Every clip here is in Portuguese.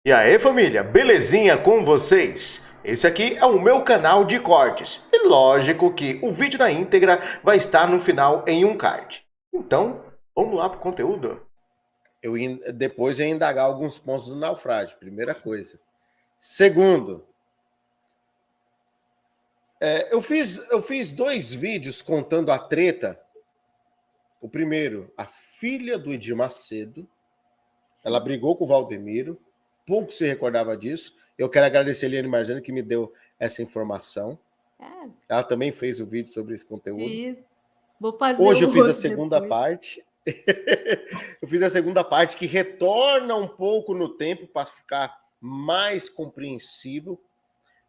E aí, família, belezinha com vocês? Esse aqui é o meu canal de cortes. E lógico que o vídeo na íntegra vai estar no final em um card. Então, vamos lá pro conteúdo. Depois eu ia indagar alguns pontos do naufrágio, primeira coisa. Segundo, eu fiz 2 vídeos contando a treta. O primeiro, a filha do Edir Macedo, ela brigou com o Valdemiro, pouco se recordava disso. Eu quero agradecer a Eliane Marzani que me deu essa informação. Ela também fez o vídeo sobre esse conteúdo. Isso. Vou fazer Hoje eu fiz a outro segunda depois. parte. Eu fiz a segunda parte que retorna um pouco no tempo para ficar mais compreensível.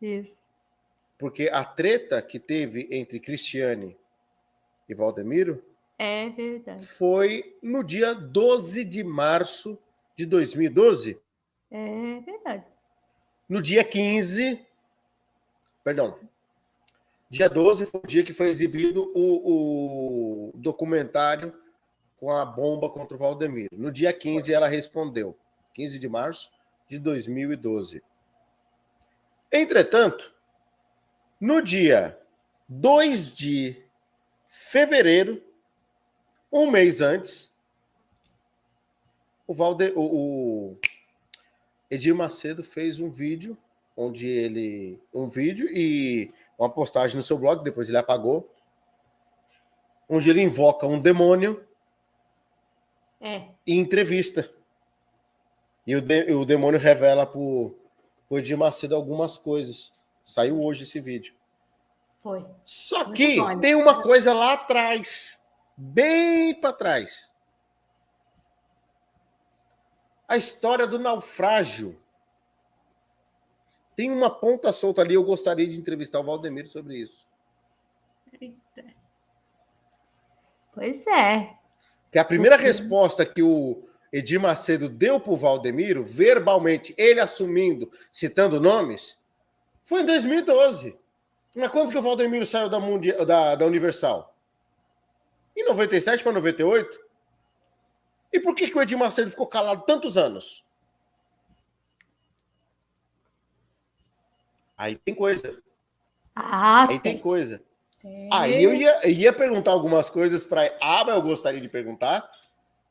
Isso. Porque a treta que teve entre Cristiane e Valdemiro É verdade. foi no dia 12 de março de 2012. É verdade. No dia 15, perdão, dia 12 foi o dia que foi exibido o documentário com a bomba contra o Valdemiro. No dia 15 ela respondeu, 15 de março de 2012. Entretanto, no dia 2 de fevereiro, um mês antes, o Edir Macedo fez um vídeo e uma postagem no seu blog, depois ele apagou, onde ele invoca um demônio e entrevista. E o demônio revela para o Edir Macedo algumas coisas. Saiu hoje esse vídeo. Foi. Só Muito que bom, tem uma coisa lá atrás, bem para trás. A história do naufrágio. Tem uma ponta solta ali, eu gostaria de entrevistar o Valdemiro sobre isso. Eita. Pois é. Que a primeira resposta que o Edir Macedo deu para o Valdemiro, verbalmente, ele assumindo, citando nomes, foi em 2012. Mas quando que o Valdemiro saiu da Universal? Em 97 para 98? E por que o Edir Macedo ficou calado tantos anos? Aí tem coisa. Aí tem coisa. Aí eu ia perguntar algumas coisas para ele. Mas eu gostaria de perguntar.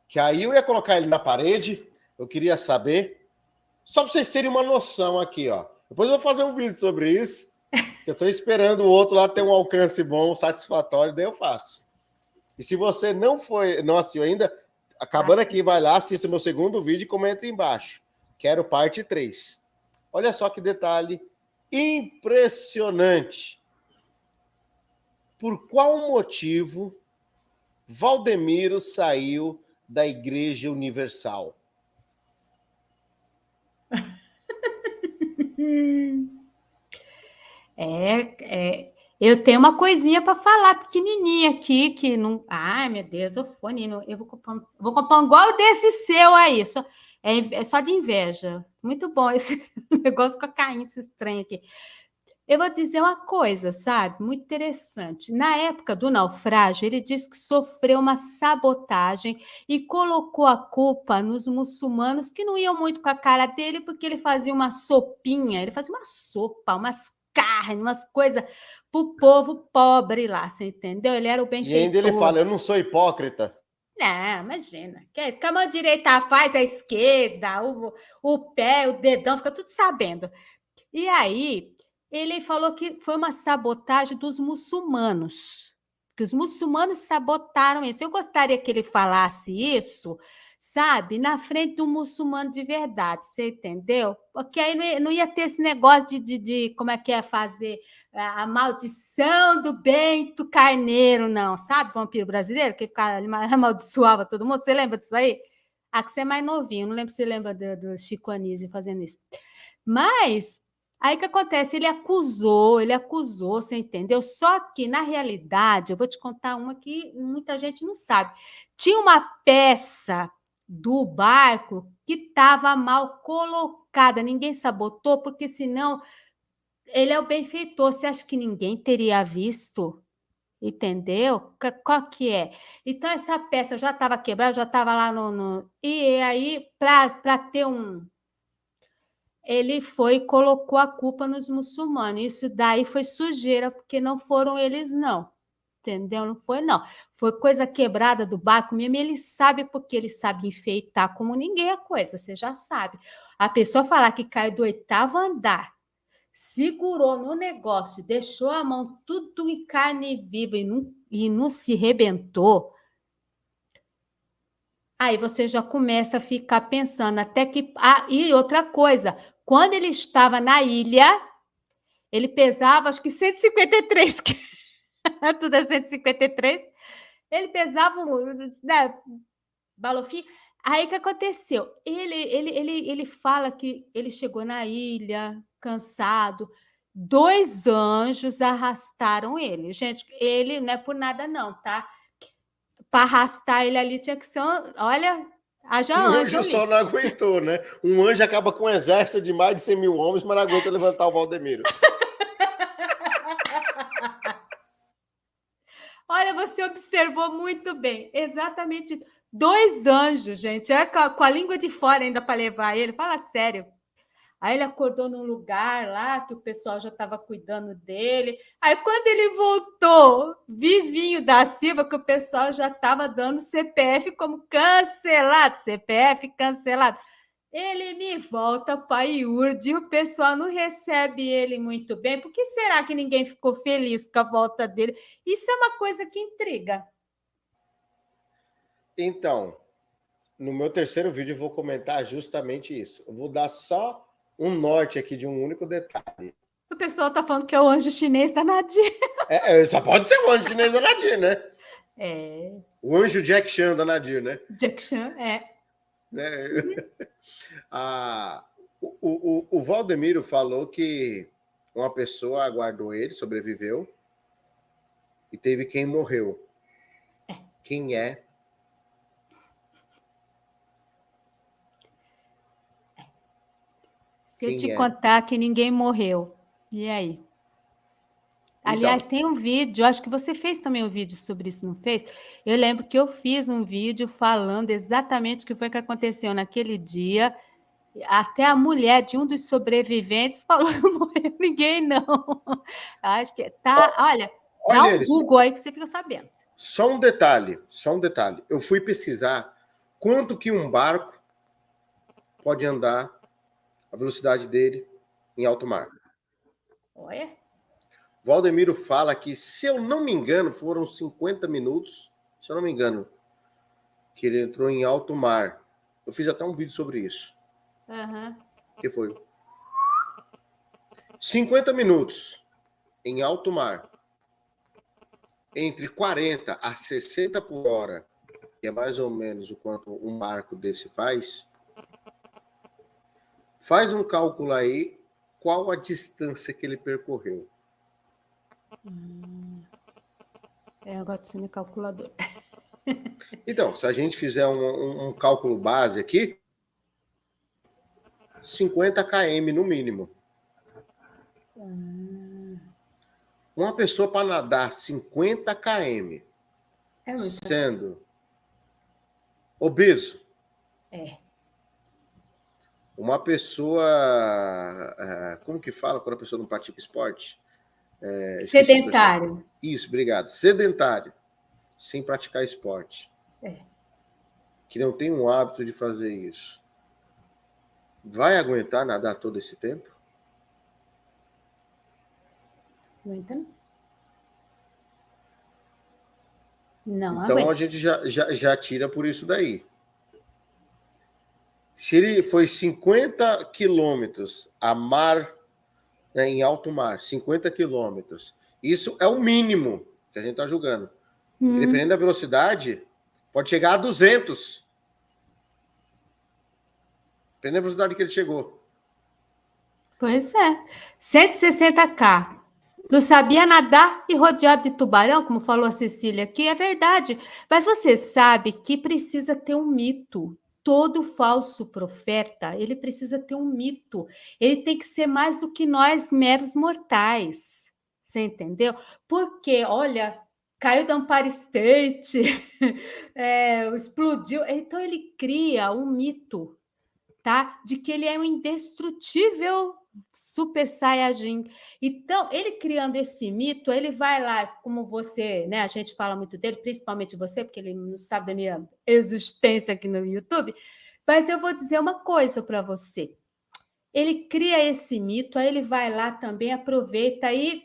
Que aí eu ia colocar ele na parede. Eu queria saber. Só para vocês terem uma noção aqui, ó. Depois eu vou fazer um vídeo sobre isso. Que eu estou esperando o outro lá ter um alcance bom, satisfatório, daí eu faço. E se você não assistiu ainda, acabando aqui, vai lá, assista o meu segundo vídeo e comenta aí embaixo. Quero parte 3. Olha só que detalhe impressionante. Por qual motivo Valdemiro saiu da Igreja Universal? Eu tenho uma coisinha para falar pequenininha aqui que não. Ai, meu Deus, o fone, eu vou comprar um igual desse seu aí. É só de inveja. Muito bom esse negócio com a caindo esse estranho aqui. Eu vou dizer uma coisa, sabe? Muito interessante. Na época do naufrágio, ele disse que sofreu uma sabotagem e colocou a culpa nos muçulmanos que não iam muito com a cara dele, porque ele fazia uma sopinha, ele fazia uma sopa, umas carnes, umas coisas para o povo pobre lá, você entendeu? Ele era o benfeitor. E ainda ele fala, eu não sou hipócrita. Não, imagina. Que é isso? Que a mão direita faz, a esquerda, o pé, o dedão, fica tudo sabendo. E aí, ele falou que foi uma sabotagem dos muçulmanos, que os muçulmanos sabotaram isso. Eu gostaria que ele falasse isso, sabe, na frente do muçulmano de verdade, você entendeu? Porque aí não ia ter esse negócio de como é que é fazer a maldição do Bento Carneiro, não, sabe, vampiro brasileiro, que amaldiçoava todo mundo. Você lembra disso aí? Ah, que você é mais novinho, não lembro se você lembra do Chico Anísio fazendo isso. Mas aí o que acontece? Ele acusou, você entendeu? Só que, na realidade, eu vou te contar uma que muita gente não sabe. Tinha uma peça do barco que estava mal colocada, ninguém sabotou, porque senão ele é o benfeitor. Você acha que ninguém teria visto? Entendeu? Qual que é? Então, essa peça já estava quebrada, já estava lá no. E aí, para ter ele foi e colocou a culpa nos muçulmanos. Isso daí foi sujeira, porque não foram eles, não. Entendeu? Não foi, não. Foi coisa quebrada do barco mesmo. Ele sabe, porque ele sabe enfeitar como ninguém a coisa, você já sabe. A pessoa falar que caiu do 8º andar, segurou no negócio, deixou a mão tudo em carne viva e não se rebentou. Aí você já começa a ficar pensando até que... e outra coisa, quando ele estava na ilha, ele pesava acho que 153 quilos. Tudo é 153. Ele pesava, né, balofim. Aí o que aconteceu? Ele fala que ele chegou na ilha, cansado. 2 anjos arrastaram ele. Gente, ele não é por nada, não, tá? Para arrastar ele ali tinha que ser. Olha, haja anjo ali. Só não aguentou, né? Um anjo acaba com um exército de mais de 100 mil homens, mas não aguenta levantar o Valdemiro. Olha, você observou muito bem. Exatamente. 2 anjos, gente. É com a língua de fora ainda para levar ele. Fala sério. Aí ele acordou num lugar lá que o pessoal já estava cuidando dele. Aí quando ele voltou, vivinho da Silva, que o pessoal já estava dando CPF como cancelado. CPF cancelado. Ele me volta para Iurde e o pessoal não recebe ele muito bem. Por que será que ninguém ficou feliz com a volta dele? Isso é uma coisa que intriga. Então, no meu terceiro vídeo eu vou comentar justamente isso. Eu vou dar só um norte aqui de um único detalhe. O pessoal está falando que é o anjo chinês da Nadir. Só pode ser o anjo chinês da Nadir, né? É. O anjo Jack Chan da Nadir, né? Jack Chan, é. Né? O Valdemiro falou que uma pessoa aguardou ele, sobreviveu, e teve quem morreu. Quem é? Se eu te contar que ninguém morreu, e aí? Aliás, tem um vídeo, acho que você fez também um vídeo sobre isso, não fez? Eu lembro que eu fiz um vídeo falando exatamente o que foi que aconteceu naquele dia. Até a mulher de um dos sobreviventes falou que não morreu ninguém, não. Acho que tá. Olha, dá um Google aí que você fica sabendo. Só um detalhe. Eu fui pesquisar quanto que um barco pode andar, a velocidade dele em alto mar. Olha. Valdemiro fala que, se eu não me engano, foram 50 minutos, se eu não me engano, que ele entrou em alto mar. Eu fiz até um vídeo sobre isso. Que foi 50 minutos em alto mar, entre 40 a 60 por hora, que é mais ou menos o quanto um barco desse faz. Faz um cálculo aí, qual a distância que ele percorreu. Eu gosto de calculador. Então, se a gente fizer um cálculo base aqui, 50 km no mínimo. Uma pessoa para nadar 50 km, sendo obeso. Uma pessoa... como que fala quando a pessoa não pratica esporte? Sedentário. Isso, obrigado. Sedentário. Sem praticar esporte. Que não tem um hábito de fazer isso. Vai aguentar nadar todo esse tempo? Aguenta não. Então a gente já tira por isso daí. Se ele foi 50 quilômetros a mar, né, em alto mar, 50 quilômetros, isso é o mínimo que a gente está julgando. Porque dependendo da velocidade, pode chegar a 200. Dependendo da velocidade que ele chegou. Pois é. 160 km. Não sabia nadar e rodeado de tubarão, como falou a Cecília aqui, é verdade. Mas você sabe que precisa ter um mito. Todo falso profeta, ele precisa ter um mito. Ele tem que ser mais do que nós, meros mortais. Você entendeu? Porque, olha, caiu do Empire State, explodiu. Então, ele cria um mito. tá? De que ele é um indestrutível Super Saiyajin. Então, ele criando esse mito, ele vai lá, como você, né? A gente fala muito dele, principalmente você, porque ele não sabe da minha existência aqui no YouTube, mas eu vou dizer uma coisa para você. Ele cria esse mito, aí ele vai lá também, aproveita e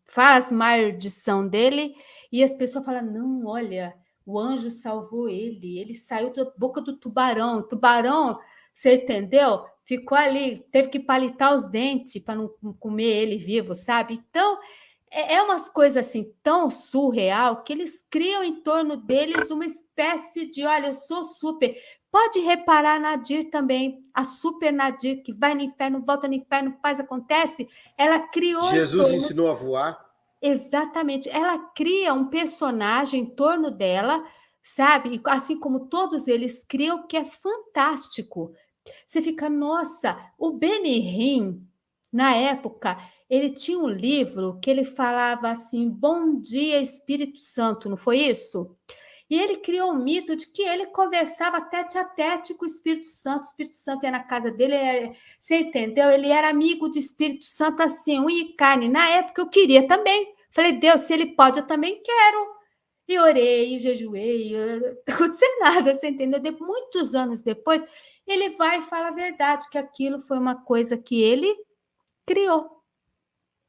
faz maldição dele, e as pessoas falam, não, olha, o anjo salvou ele saiu da boca do tubarão, você entendeu? Ficou ali, teve que palitar os dentes para não comer ele vivo, sabe? Então, é umas coisas assim tão surreal que eles criam em torno deles uma espécie de, olha, eu sou super. Pode reparar na Nadir também, a super Nadir, que vai no inferno, volta no inferno, faz, acontece. Ela criou... Jesus ensinou a voar. Exatamente. Ela cria um personagem em torno dela, sabe? Assim como todos eles criam, que é fantástico. Você fica, nossa, o Benihim, na época, ele tinha um livro que ele falava assim, bom dia, Espírito Santo, não foi isso? E ele criou um mito de que ele conversava tete a tete com o Espírito Santo ia na casa dele, você entendeu? Ele era amigo do Espírito Santo, assim, unha e carne. Na época eu queria também. Falei, Deus, se ele pode, eu também quero. E orei, jejuei, não aconteceu nada, você entendeu? Muitos anos depois, ele vai e fala a verdade, que aquilo foi uma coisa que ele criou,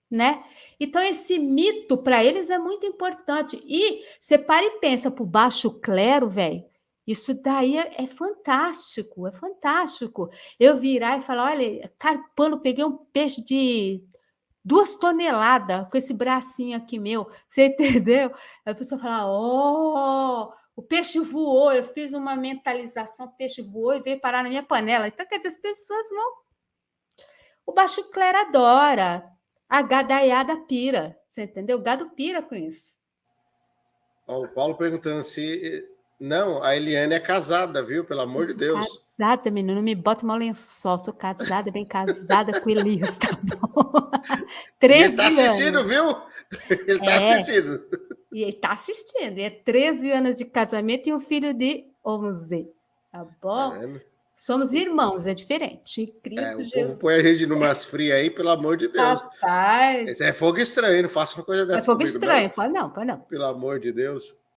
né? Então, esse mito, para eles, é muito importante. E você para e pensa, para o baixo clero, velho, isso daí é fantástico, é fantástico. Eu virar e falar, olha, carpando, peguei um peixe de 2 toneladas com esse bracinho aqui meu, você entendeu? Aí a pessoa fala, o peixe voou, eu fiz uma mentalização, o peixe voou e veio parar na minha panela. Então, quer dizer, as pessoas vão... O baixo clero adora, a gadaiada pira, você entendeu? O gado pira com isso. Ó, o Paulo perguntando se... Não, a Eliane é casada, viu? Pelo amor de Deus. Casada, menino, não me bota mal lençol. Sou casada, bem casada com Elias, tá bom? 13 ele tá assistindo, anos. Viu? Ele tá assistindo. E ele tá assistindo. É 13 anos de casamento e um filho de 11. Tá bom? Tá, somos irmãos, é diferente. Cristo o Jesus. povo põe a gente numas frias aí, pelo amor de Deus. Rapaz. Esse é fogo estranho, não faça uma coisa dessa. É fogo comigo, estranho, pode não. Pelo amor de Deus.